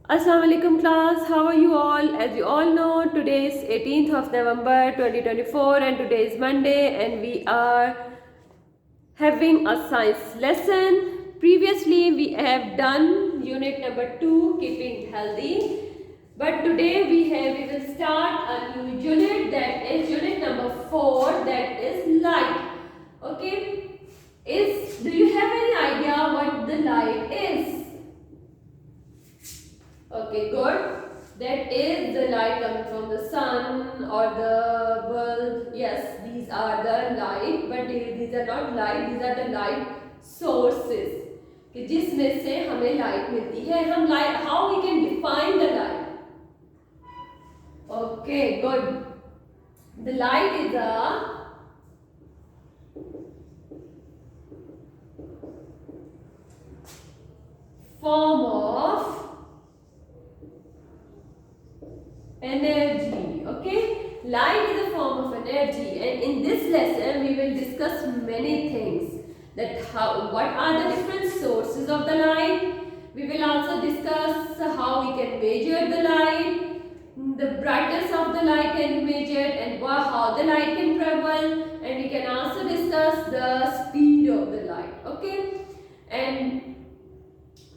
Assalamualaikum class, how are you all? As you all know, today is 18th of November 2024 and today is Monday and we are having a science lesson. Previously we have done unit number 2, keeping healthy. But today we will start a new unit, that is unit number 4, that is light. Okay? Do you have any idea what the light is? Okay, good. That is the light coming from the sun or the bulb. Yes, these are the light, but these are not light, these are the light sources. कि जिसमें से हमें light मिलती है. हम light, how we can define the light? Okay, good. The light is a form of energy. Okay, light is a form of energy, and in this lesson we will discuss many things. What are the different sources of the light. We will also discuss how we can measure the light, the brightness of the light can be measured, and how the light can travel, and we can also discuss the speed of the light. Okay, and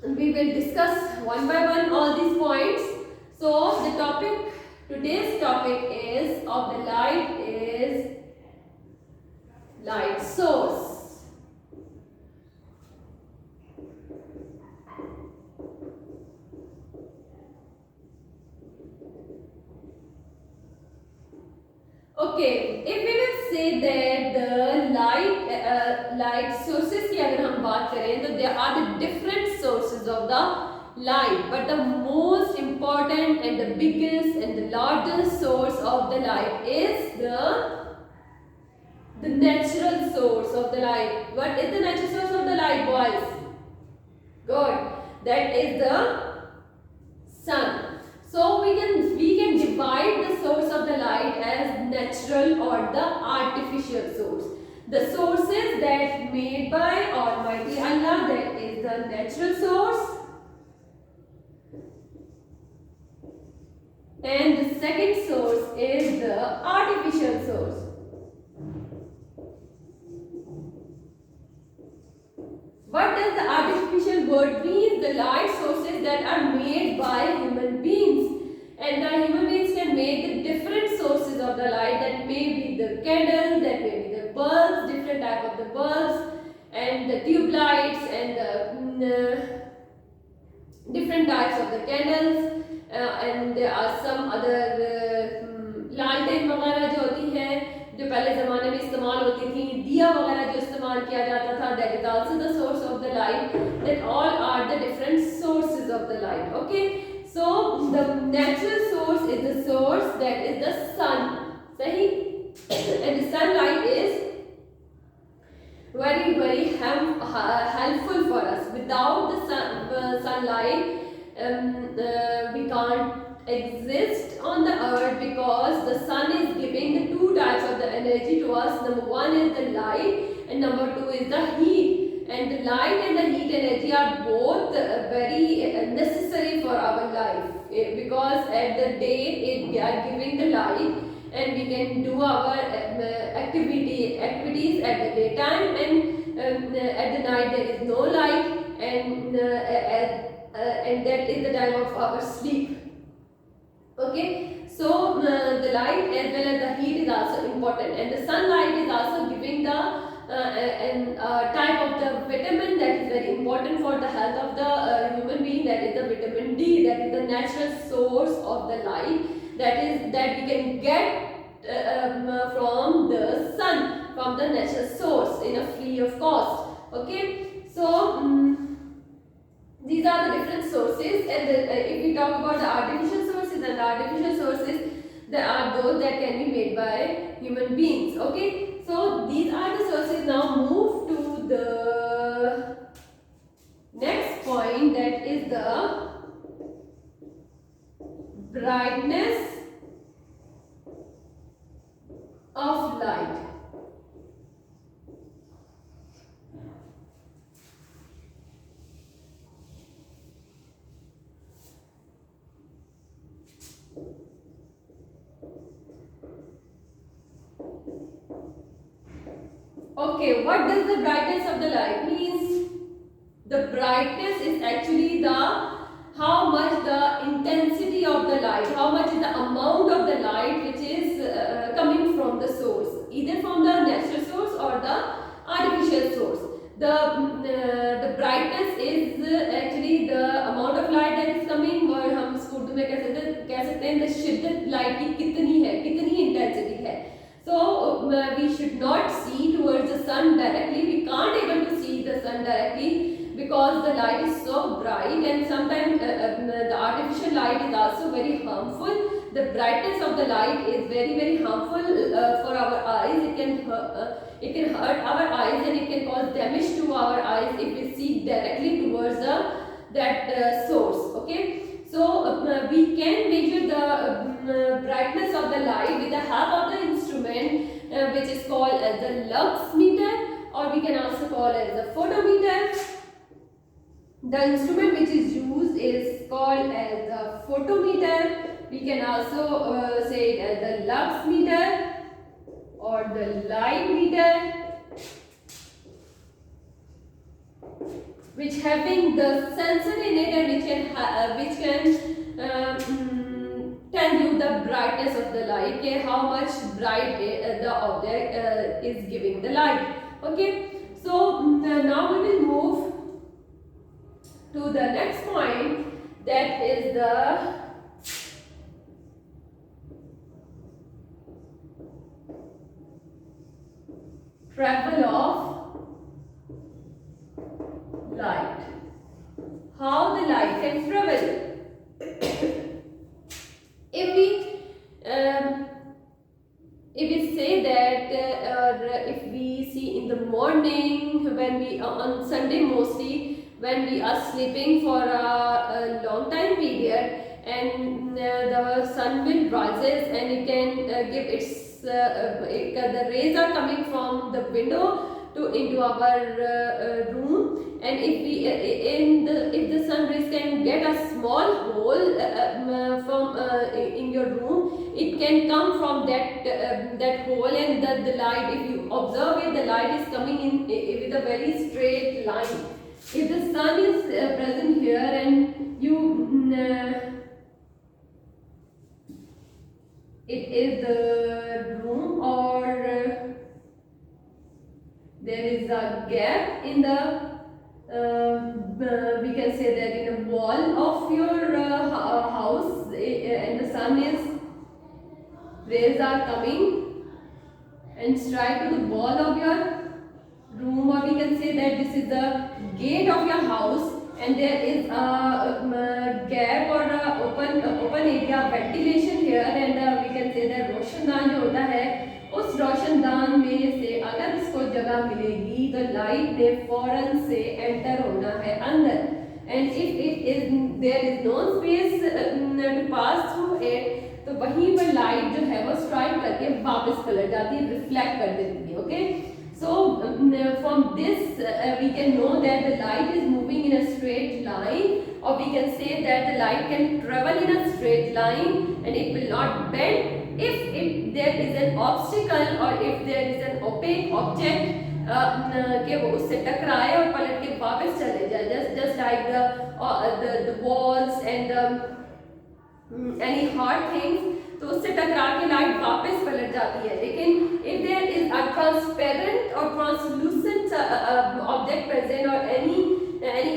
we will discuss one by one all these points. So today's topic is of the light is light source. Okay, if we will say that the light sources की अगर हम बात करें तो there are the different sources of the light, but the most important and the biggest and the largest source of the light is the natural source of the light. What is the natural source of the light, boys? Good. That is the sun. So we can divide the source of the light as natural or the artificial source. The sources that made by Almighty Allah, that is the natural source. And the second source is the artificial source. What does the artificial word mean? The light sources that are made by human beings. And the human beings can make the different sources of the light. That may be the candle, that may be the bulbs, different type of the bulbs, and the tube lights, and the different types of the candles. And there are some other लालटेन वगैरह जो होती हैं जो पहले ज़माने में इस्तेमाल होती थी, दिया वगैरह जो इस्तेमाल किया जाता था, that is also the source of the light. That all are the different sources of the light. Okay, so the natural source is the source that is the sun. सही? And the sunlight is very helpful for us. Without the sunlight, we can't exist on the earth, because the sun is giving the two types of the energy to us. Number one is the light and number two is the heat. And the light and the heat energy are both very necessary for our life, because at the day we are giving the light and we can do our activities at the daytime, and at the night there is no light, and that is the time of our sleep. Okay, so the light as well as the heat is also important, and the sunlight is also giving the type of the vitamin that is very important for the health of the human being, that is the vitamin D, that is the natural source of the light, that we can get from the sun, from the natural source in a free of cost. Okay, so these are the different sources, and if we talk about the artificial sources, and the artificial sources, there are those that can be made by human beings. Okay, so these are the sources. Now move to the next point, that is the brightness of light. Okay, what does the brightness of the light means? The brightness is actually the how much the intensity of the light, how much is the amount of the light which is coming from the source, either from the natural source or the artificial source. The brightness is actually the amount of light that is coming, और हम इसको उर्दू में कह सकते हैं the शिद्दत light की कितनी है, कितनी intensity है. So we should not see towards the sun directly. We can't able to see the sun directly because the light is so bright, and sometimes the artificial light is also very harmful. The brightness of the light is very harmful for our eyes. It can hurt our eyes and it can cause damage to our eyes if we see directly towards that source. Okay. So we can measure the brightness of the light with the help of the instrument which is called as the lux meter, or we can also call as the photometer. The instrument which is used is called as the photometer. We can also say it as the lux meter or the light meter, which having the sensor in it and which can tell you the brightness of the light, okay, how much bright the object is giving the light. Okay, so now we will move to the next point, that is the travel of light. How the light can travel. If we say that if we see in the morning, when we on Sunday mostly, when we are sleeping for a long time period, and the sun will rises and it can give its the rays are coming from the window into our room, and if the sun rays can get a small hole from in your room, it can come from that hole, and the light, if you observe it, the light is coming in with a very straight line. If the sun is present here and you it is the room, or there is a gap in the we can say that in a wall of your house, and the sun is rays are coming and strike to the wall of your room, or we can say that this is the gate of your house, and there is a gap or a open area ventilation here, and we can say that रोशनदान जो होता है, उस रोशनदान में से अगर इसको जगह मिलेगी तो लाइट ने फौरन से एंटर होना है अंदर, and if it is there is no space to pass through it, तो वहीं पर लाइट जो है वो स्ट्राइक करके वापस पलट जाती है, रिफ्लेक्ट कर देती है. Okay, so from this we can know that the light is moving in a straight line, or we can say that the light can travel in a straight line and it will not bend if there is an obstacle, or if there is an opaque object कि वो उससे टकराए और पलट के वापस चले जाए, just like the walls and any hard things, तो उससे टकरा के लाइट वापस पलट जाती है. लेकिन if there is a transparent or translucent object present, or any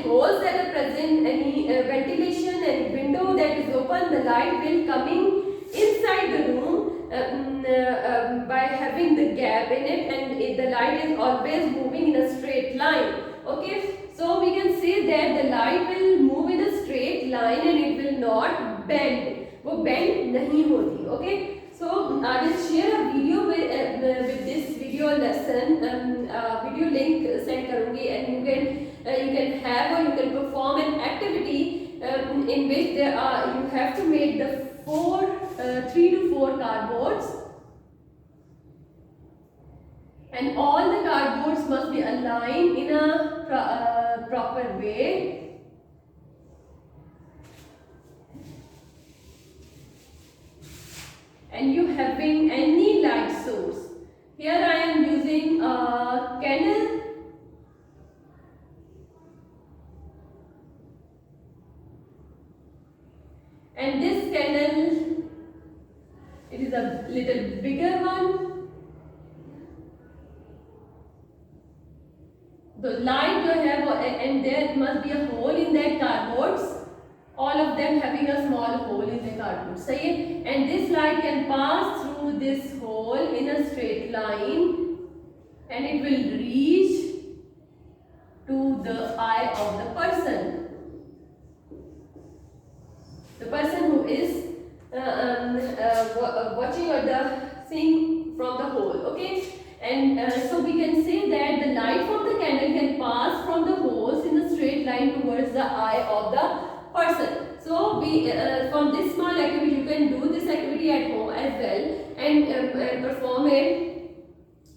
holes that are present, any ventilation and window that is open, the light will coming inside the room by having the gap in it, and the light is always moving in a straight line. Okay, so we can say that the light will move in a straight line and it will not bend. वो bend नहीं होती. Okay, so I will share a video with this video lesson. Video link send करूँगी, and you can have or you can perform an activity in which there are you have to make the 3 to 4 cardboards, and all the cardboards must be aligned in a proper way. And you having any light source. Here I am using a candle, and this candle, it is a little bigger one. The light you have, and there must be a hole in that cardboards, all of them having a small hole in the cardboard. So and this light can pass through this hole in a straight line, and it will reach to the eye of the person. The person who is watching or the seeing from the hole. Okay, and so we can say that the light from the candle can pass from the holes in a straight line towards the eye of the person. So we from this small activity, you can do this activity at home as well, and perform it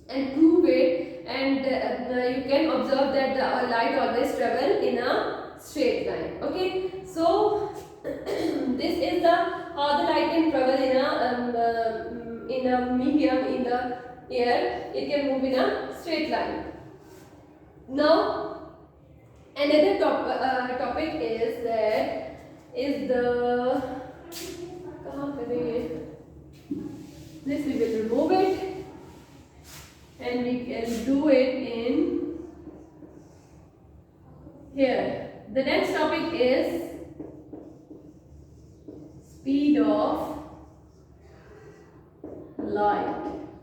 and prove it, and you can observe that the light always travel in a straight line. Okay, so this is the how the light can travel in a medium in the air. It can move in a straight line. Now another topic is that is the this we will remove it, and we can do it in here. The next topic is speed of light.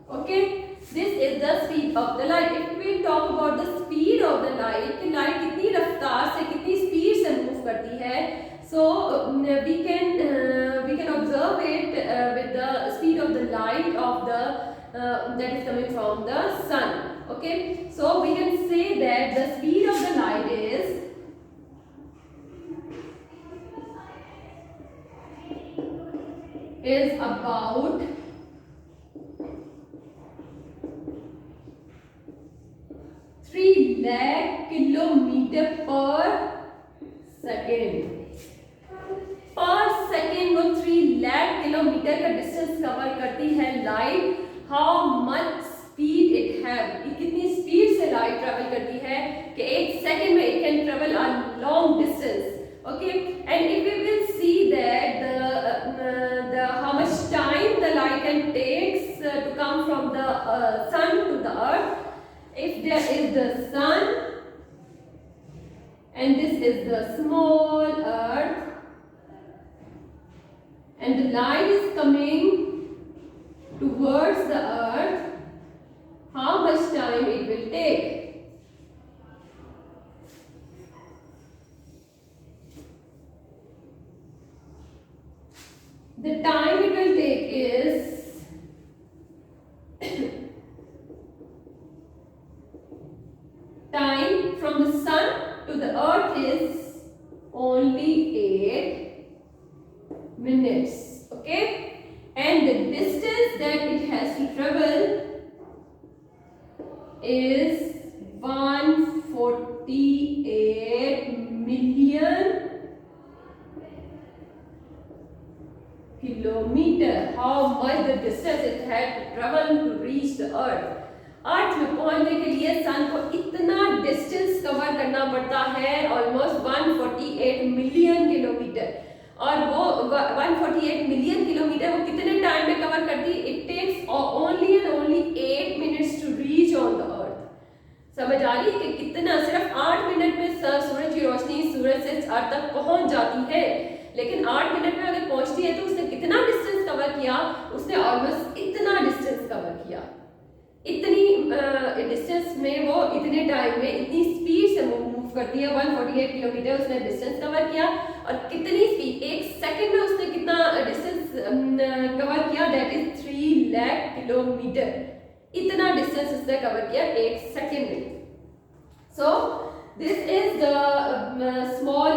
Okay, this is the speed of the light. If we talk about the speed of the light, कि light कितनी रफ्तार से कितनी speed से move करती है, so we can observe it with the speed of the light of the that is coming from the sun. Okay, so we can say that the speed of the light is about 3 lakh kilometer per second. Per second वो 3 lakh kilometre का distance cover करती है light. How much speed it have, कितनी speed से light travel करती है कि एक सेकेंड में it can travel a long distance. Okay, and if we will see that the how much time the light can takes to come from the sun to the earth. If there is the sun and this is the small earth, and the light is coming towards the earth, how much time it will take? The time it will take is time from the sun to the earth is only 8 minutes. Okay, and the distance that it has to travel is 148 million kilometer. How much the distance it had to travel to reach the earth. अर्थ में पहुंचने के लिए सन को इतना distance cover करना पड़ता है, almost 148 million kilometre. और वो 148 मिलियन किलोमीटर वो कितने टाइम में कवर करती है? It takes only and only 8 minutes to reach on the earth. समझ आ रही है कि कितना, सिर्फ 8 मिनट में सूरज की रोशनी सूरज से अर्थ तक पहुंच जाती है. लेकिन 8 मिनट में अगर पहुंचती है तो उसने कितना डिस्टेंस कवर किया? उसने ऑलमोस्ट इतना डिस्टेंस कवर किया. इतनी डिस्टेंस में वो इतने टाइम में इतनी स्पीड से मूव करती है. 148 किलोमीटर उसने डिस्टेंस कवर किया. और कितनी स्पीड, एक सेकंड में उसने कितना डिस्टेंस कवर किया? That is 3 lakh kilometre. इतना डिस्टेंस उसने कवर किया एक सेकंड में. सो this is the small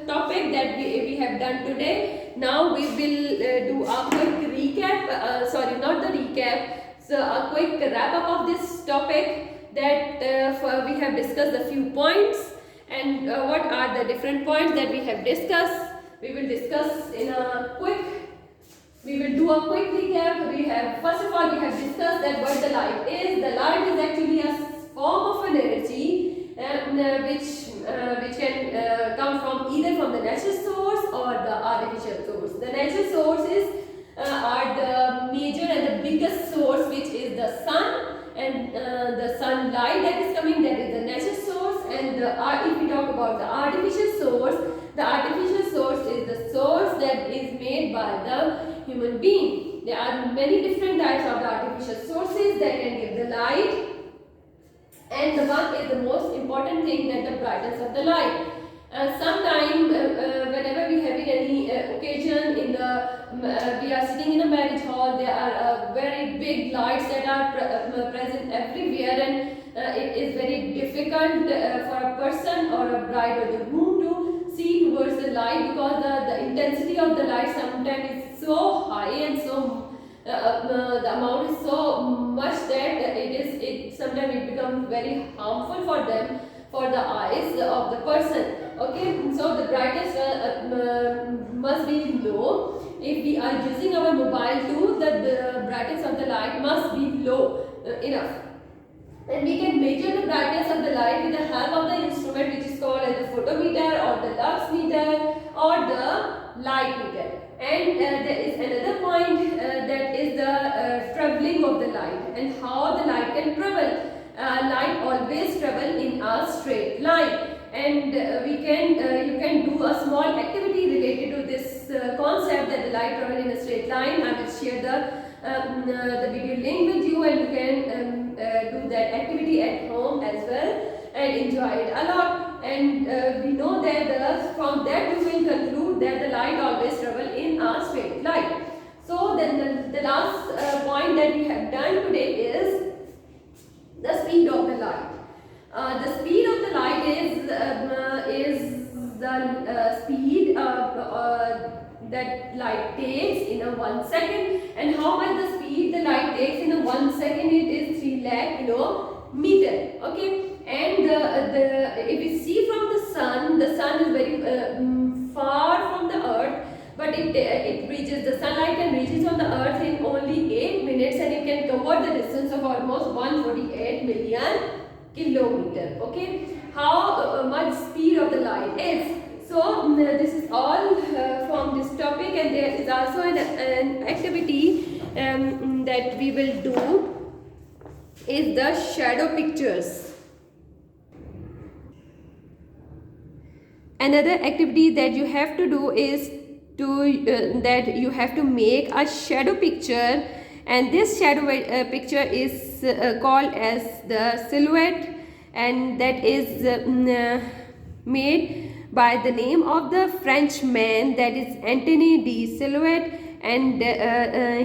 topic that we have done today. Now we will do a quick recap, sorry, not the recap, so a quick wrap up of this topic, that we have discussed a few points, and what are the different points that we have discussed. We will discuss in a quick We will do a quick recap. First of all, we have discussed that what the light is. The light is actually a form of energy which can come from either from the natural source or the artificial source. The natural sources are the major and the biggest source, which is the sun, and the sunlight that is coming, that is the natural source. And if we talk about the artificial source is the source that is made by the human being. There are many different types of the artificial sources that can give the light, and the one is the most important thing, that the brightness of the light. Sometime whenever we having any occasion in the we are sitting in a marriage hall, there are very big lights that are present everywhere, and it is very difficult for a person or a bride or the groom to see towards the light, because the intensity of the light sometimes is so high, and so the amount is so much that it sometimes it becomes very harmful for them, for the eyes of the person. Okay, so the brightness must be low. If we are using our mobile too, the brightness of the light must be low enough. And we can measure the brightness of the light with the help of the instrument which is called as the photometer or the lux meter or the light meter. And there is another point that is the traveling of the light, and how the light can travel. Light always travel in a straight line, and you can do a small activity related to this concept, that the light travel in a straight line. I will share the video link with you, and you can do that activity at home as well and enjoy it a lot. And we know that from that we will conclude that the light always travel in a straight line. So then the last point that we have done today is the speed of the light. The speed of the light is the speed that light takes in a 1 second. And how much the speed the light takes in a 1 second? It is 3 lakh kilometer. Okay, and if we see from the sun is very far from the earth, but it reaches, the sunlight can reaches on the earth in only 8 minutes, and it can cover the distance of almost 148 million kilometer. Okay, how much speed of the light is. So this is all from this topic, and there is also an activity that we will do is the shadow pictures. Another activity that you have to do is that you have to make a shadow picture, and this shadow picture is called as the silhouette, and that is made by the name of the Frenchman, that is Antony de Silhouette, and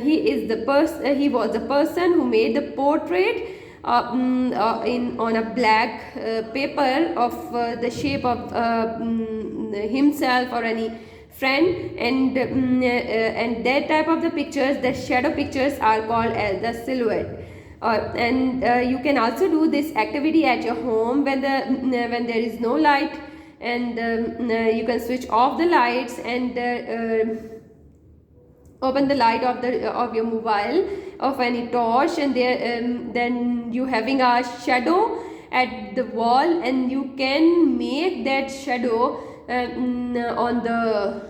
he was the person who made the portrait on a black paper of the shape of himself or any friend, and that type of the pictures, the shadow pictures, are called as the silhouette. And you can also do this activity at your home when there is no light, and you can switch off the lights and open the light of your mobile, of any torch, and then you having a shadow at the wall, and you can make that shadow on the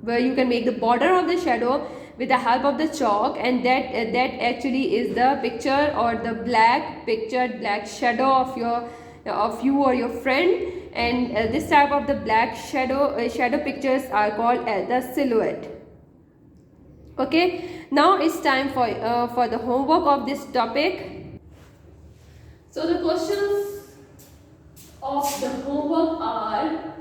where you can make the border of the shadow with the help of the chalk, and that actually is the picture or the black shadow of you or your friend. And this type of the black shadow pictures are called as the silhouette. Okay, now it's time for the homework of this topic. So the questions of the homework are: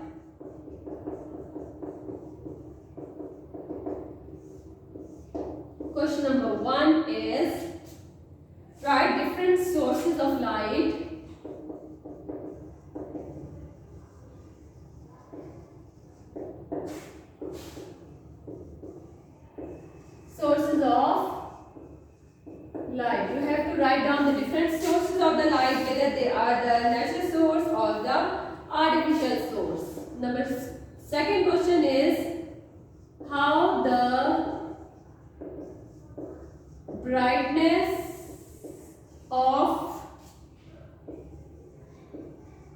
question number 1 is write different sources of light light. You have to write down the different sources of the light, whether they are the natural source or the artificial source. Second question is how the brightness of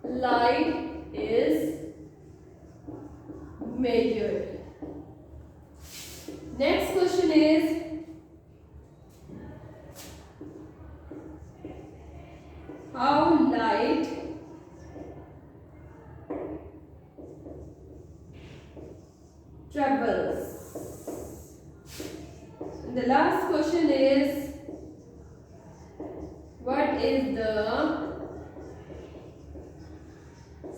light is measured. Next question is, how light travels. And the last question is, what is the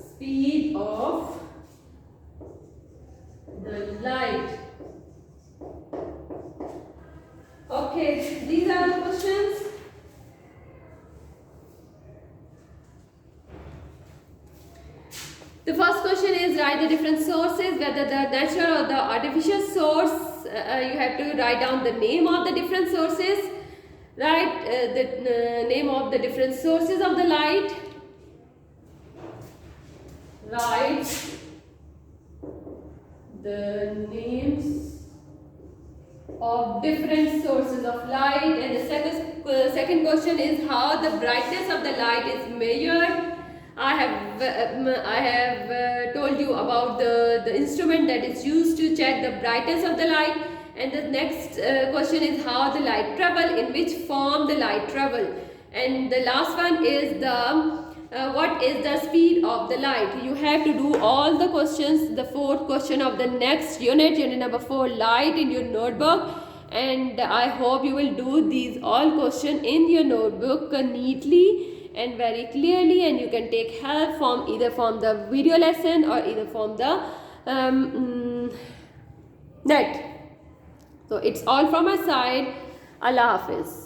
speed of the light? Okay, these are the questions. The first question is, write the different sources, whether the natural or the artificial source. You have to write down the name of the different sources. Write the name of the different sources of the light. Write the names of different sources of light. And the second question is, how the brightness of the light is measured. I have told you about the instrument that is used to check the brightness of the light. And the next question is, how the light travel, in which form the light travel. And the last one is what is the speed of the light. You have to do all the questions, the fourth question of the next unit number 4, light, in your notebook. And I hope you will do these all questions in your notebook neatly and very clearly, and you can take help from either from the video lesson or either from the net. So it's all from my side. Allah Hafiz.